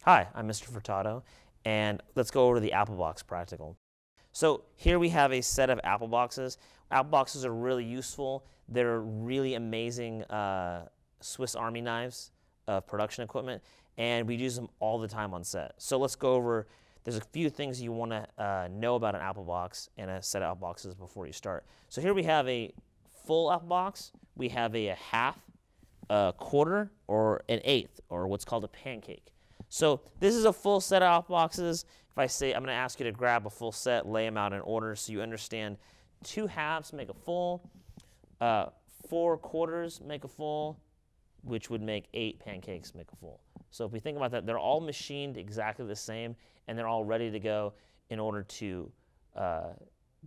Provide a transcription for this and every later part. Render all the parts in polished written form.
Hi, I'm Mr. Furtado, and let's go over to the Apple Box practical. So here we have a set of Apple Boxes. Apple Boxes are really useful. They're really amazing Swiss Army knives of production equipment, and we use them all the time on set. So let's go over, there's a few things you want to know about an Apple Box and a set of Apple Boxes before you start. So here we have a full Apple Box. We have a half, a quarter, or an eighth, or what's called a pancake. So this is a full set of Apple Boxes. If I say I'm going to ask you to grab a full set, lay them out in order so you understand 2 halves make a full, 4 quarters make a full, which would make 8 pancakes make a full. So if we think about that, they're all machined exactly the same, and they're all ready to go in order to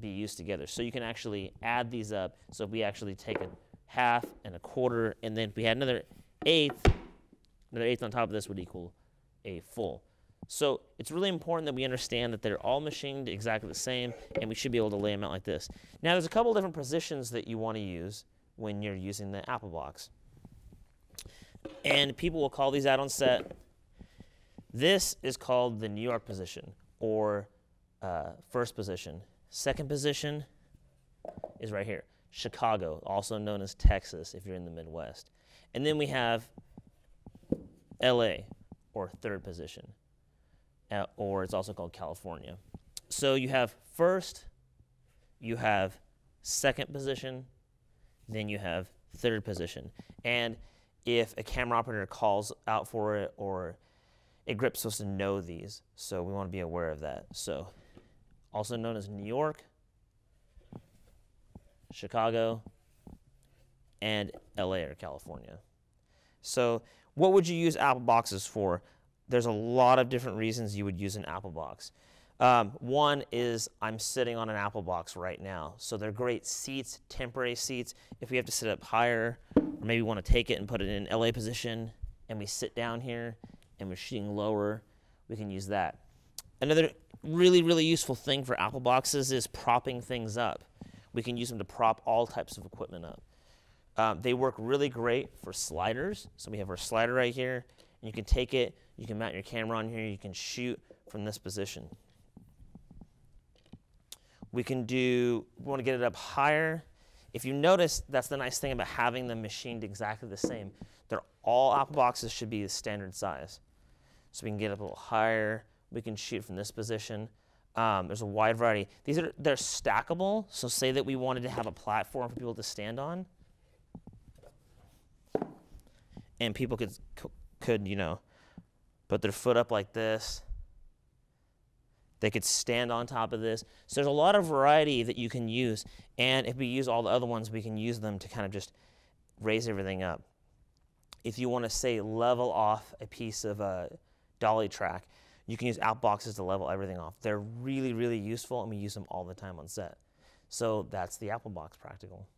be used together. So you can actually add these up. So if we actually take a half and a quarter, and then if we had another eighth on top of this would equal a full. So it's really important that we understand that they're all machined exactly the same, and we should be able to lay them out like this. Now there's a couple different positions that you want to use when you're using the Apple Box. And people will call these out on set. This is called the New York position, or first position. Second position is right here, Chicago, also known as Texas if you're in the Midwest. And then we have LA, or third position, or it's also called California. So you have first, you have second position, then you have third position. And if a camera operator calls out for it, or a grip's supposed to know these, so we want to be aware of that. So also known as New York, Chicago, and LA, or California. So what would you use Apple Boxes for? There's a lot of different reasons you would use an Apple Box. One is I'm sitting on an Apple Box right now. So they're great seats, temporary seats. If we have to sit up higher, or maybe want to take it and put it in LA position, and we sit down here and we're shooting lower, we can use that. Another really, really useful thing for Apple Boxes is propping things up. We can use them to prop all types of equipment up. They work really great for sliders. So we have our slider right here, and you can take it, you can mount your camera on here, you can shoot from this position. We want to get it up higher. If you notice, that's the nice thing about having them machined exactly the same. All Apple Boxes should be the standard size. So we can get up a little higher, we can shoot from this position. There's a wide variety. They're stackable, so say that we wanted to have a platform for people to stand on. And people could put their foot up like this. They could stand on top of this. So there's a lot of variety that you can use. And if we use all the other ones, we can use them to kind of just raise everything up. If you want to, say, level off a piece of a dolly track, you can use Apple Boxes to level everything off. They're really, really useful, and we use them all the time on set. So that's the Apple Box practical.